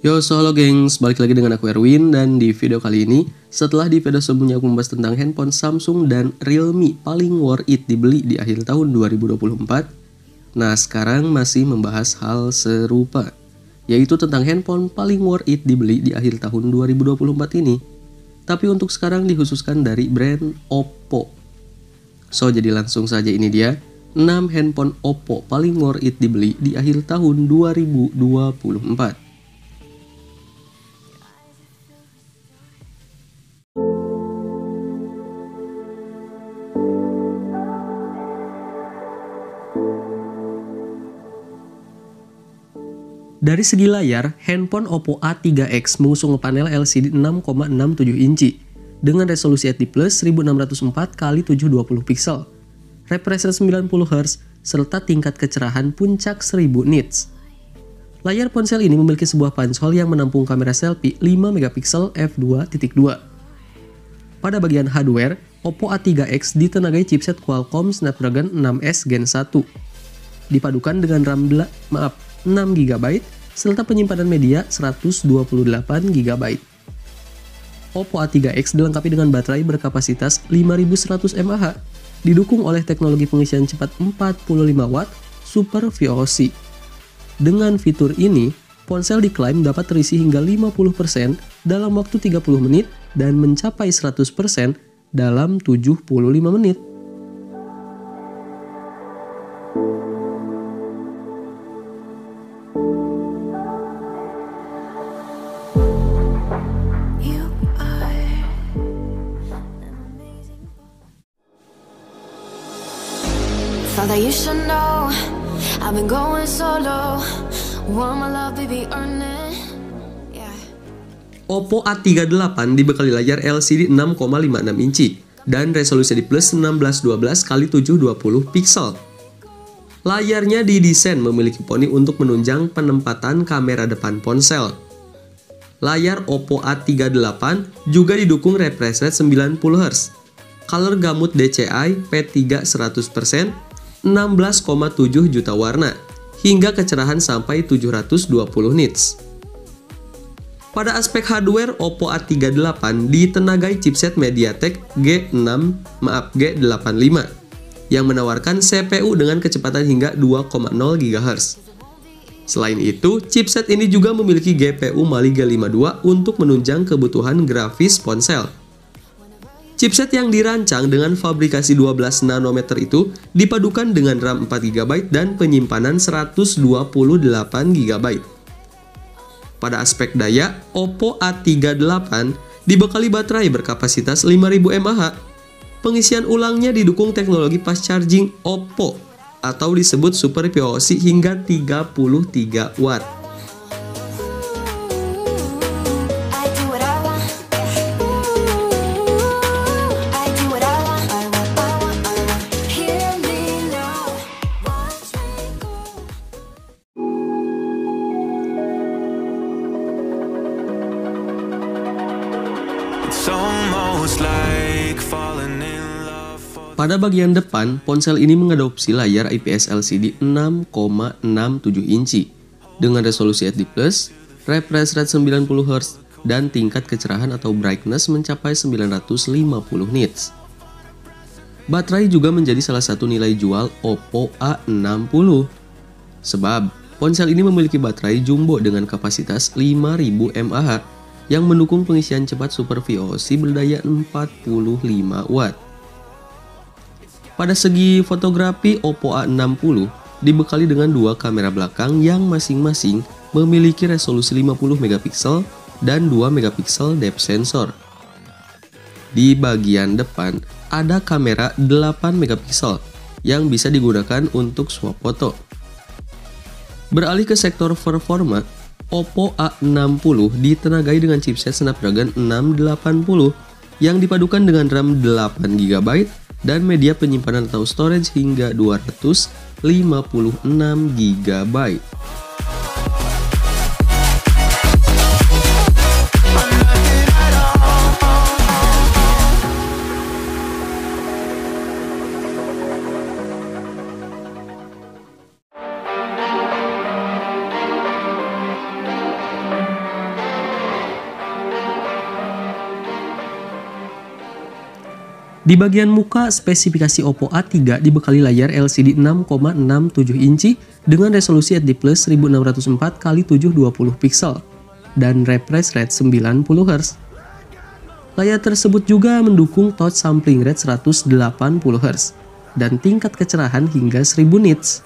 Yo, so halo gengs, balik lagi dengan aku Erwin. Dan di video kali ini, setelah di video sebelumnya aku membahas tentang handphone Samsung dan Realme paling worth it dibeli di akhir tahun 2024, nah sekarang masih membahas hal serupa, yaitu tentang handphone paling worth it dibeli di akhir tahun 2024 ini. Tapi untuk sekarang dikhususkan dari brand Oppo. So, jadi langsung saja ini dia 6 handphone Oppo paling worth it dibeli di akhir tahun 2024. Dari segi layar, handphone Oppo A3X mengusung panel LCD 6,67 inci dengan resolusi HD+ 1604x720 pixel, refresh rate 90Hz, serta tingkat kecerahan puncak 1000 nits. Layar ponsel ini memiliki sebuah punch-hole yang menampung kamera selfie 5MP f2.2. Pada bagian hardware, Oppo A3X ditenagai chipset Qualcomm Snapdragon 6S Gen 1, dipadukan dengan RAM 6GB serta penyimpanan media 128GB. Oppo A3X dilengkapi dengan baterai berkapasitas 5100 mAh, didukung oleh teknologi pengisian cepat 45W Super VOC. Dengan fitur ini, ponsel diklaim dapat terisi hingga 50% dalam waktu 30 menit dan mencapai 100% dalam 75 menit. Thought that you should know I've been going solo. Want my love, baby, earn it. Yeah. Oppo A38 dibekali layar LCD 6,56 inci dan resolusi HD+ 1612x720 pixel. Layarnya didesain memiliki poni untuk menunjang penempatan kamera depan ponsel. Layar Oppo A38 juga didukung refresh rate 90Hz, color gamut DCI P3 100%, 16,7 juta warna, hingga kecerahan sampai 720 nits. Pada aspek hardware, Oppo A38 ditenagai chipset MediaTek G85 yang menawarkan CPU dengan kecepatan hingga 2,0 GHz. Selain itu, chipset ini juga memiliki GPU Mali G52 untuk menunjang kebutuhan grafis ponsel. Chipset yang dirancang dengan fabrikasi 12 nanometer itu dipadukan dengan RAM 4GB dan penyimpanan 128GB. Pada aspek daya, Oppo A38 dibekali baterai berkapasitas 5000 mAh. Pengisian ulangnya didukung teknologi fast charging Oppo atau disebut Super VOC hingga 33 watt. Pada bagian depan, ponsel ini mengadopsi layar IPS LCD 6,67 inci dengan resolusi HD+, refresh rate 90Hz, dan tingkat kecerahan atau brightness mencapai 950 nits. Baterai juga menjadi salah satu nilai jual Oppo A60, sebab ponsel ini memiliki baterai jumbo dengan kapasitas 5000 mAh yang mendukung pengisian cepat Super VOC berdaya 45 watt. Pada segi fotografi, Oppo A60 dibekali dengan dua kamera belakang yang masing-masing memiliki resolusi 50MP dan 2MP depth sensor. Di bagian depan ada kamera 8MP yang bisa digunakan untuk swap foto. Beralih ke sektor performa, Oppo A60 ditenagai dengan chipset Snapdragon 680 yang dipadukan dengan RAM 8GB dan media penyimpanan atau storage hingga 256GB. Di bagian muka, spesifikasi Oppo A3 dibekali layar LCD 6,67 inci dengan resolusi HD+ 1604x720 pixel dan refresh rate 90 Hz. Layar tersebut juga mendukung touch sampling rate 180 Hz dan tingkat kecerahan hingga 1000 nits.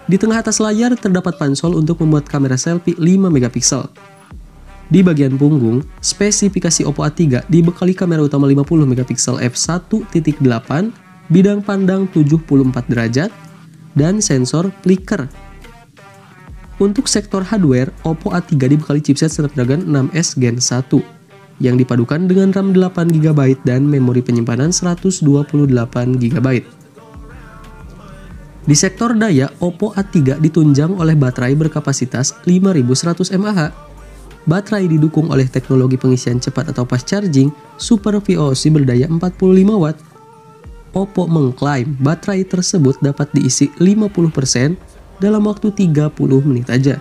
Di tengah atas layar terdapat pansol untuk membuat kamera selfie 5 megapiksel. Di bagian punggung, spesifikasi Oppo A3 dibekali kamera utama 50 megapiksel f1.8, bidang pandang 74 derajat, dan sensor flicker. Untuk sektor hardware, Oppo A3 dibekali chipset Snapdragon 6S Gen 1 yang dipadukan dengan RAM 8GB dan memori penyimpanan 128GB. Di sektor daya, Oppo A3 ditunjang oleh baterai berkapasitas 5100 mAh. Baterai didukung oleh teknologi pengisian cepat atau fast charging Super VOC berdaya 45 Watt. Oppo mengklaim baterai tersebut dapat diisi 50% dalam waktu 30 menit aja.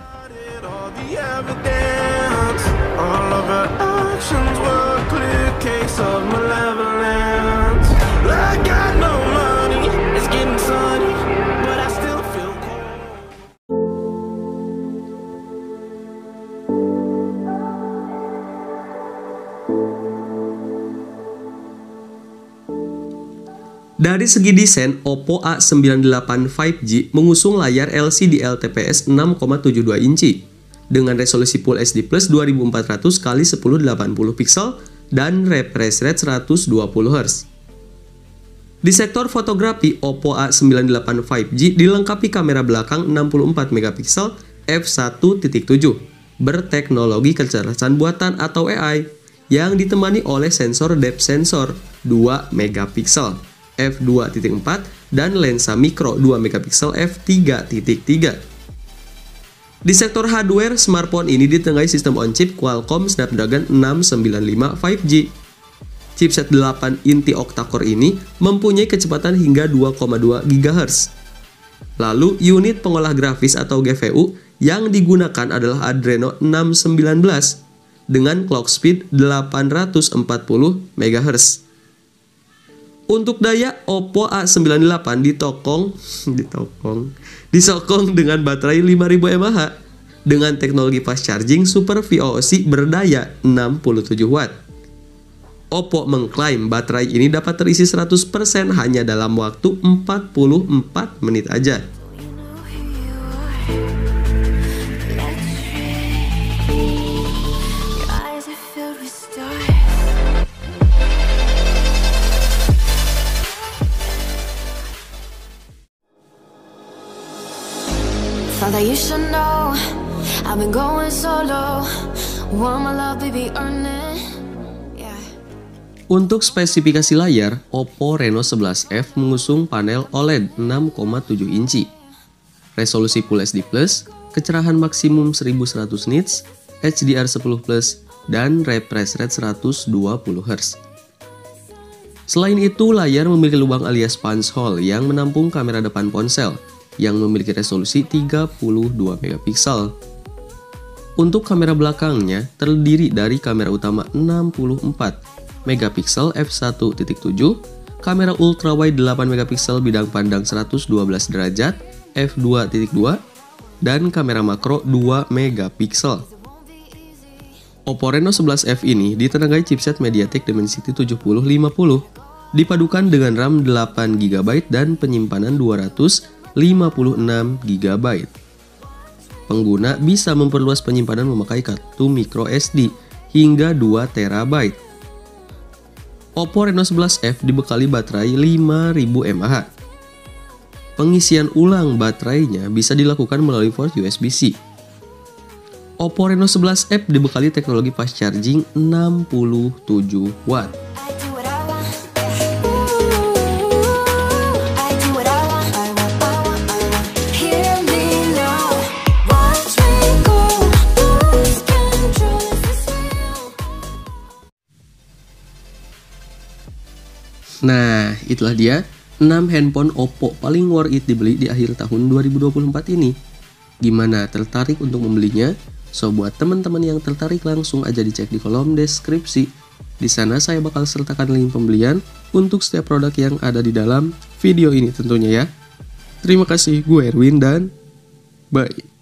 Dari segi desain, Oppo A98 5G mengusung layar LCD LTPS 6,72 inci dengan resolusi Full HD Plus 2400x1080 pixel dan refresh rate 120 Hz. Di sektor fotografi, Oppo A98 5G dilengkapi kamera belakang 64 megapiksel f1.7 berteknologi kecerdasan buatan atau AI yang ditemani oleh sensor depth sensor 2 megapiksel f2.4 dan lensa mikro 2 megapiksel f3.3. Di sektor hardware, smartphone ini ditengahi sistem on-chip Qualcomm Snapdragon 695 5G. Chipset 8 inti octa-core ini mempunyai kecepatan hingga 2,2 GHz. Lalu, unit pengolah grafis atau GPU yang digunakan adalah Adreno 619 dengan clock speed 840 MHz. Untuk daya, Oppo A98 disokong dengan baterai 5000 mAh dengan teknologi fast charging Super VOC berdaya 67 Watt. Oppo mengklaim baterai ini dapat terisi 100% hanya dalam waktu 44 menit aja. Thought that you should know I've been going solo. Want my love, baby, earn it. Yeah. Untuk spesifikasi layar, Oppo Reno 11F mengusung panel OLED 6,7 inci, resolusi Full HD+, kecerahan maksimum 1100 nits, HDR10+, dan refresh rate 120 Hz. Selain itu, layar memiliki lubang alias punch hole yang menampung kamera depan ponsel yang memiliki resolusi 32 megapiksel. Untuk kamera belakangnya terdiri dari kamera utama 64 megapiksel f1.7, kamera ultrawide 8 megapiksel bidang pandang 112 derajat f2.2, dan kamera makro 2 megapiksel. Oppo Reno 11F ini ditenagai chipset MediaTek Dimensity 7050, dipadukan dengan RAM 8GB dan penyimpanan 256GB. Pengguna bisa memperluas penyimpanan memakai kartu micro SD hingga 2TB. Oppo Reno 11F dibekali baterai 5000 mAh. Pengisian ulang baterainya bisa dilakukan melalui port USB-C. Oppo Reno 11F dibekali teknologi fast charging 67 Watt. Nah, itulah dia 6 handphone Oppo paling worth it dibeli di akhir tahun 2024 ini. Gimana, tertarik untuk membelinya? So, buat teman-teman yang tertarik langsung aja dicek di kolom deskripsi. Di sana saya bakal sertakan link pembelian untuk setiap produk yang ada di dalam video ini tentunya ya. Terima kasih, gue Erwin dan bye.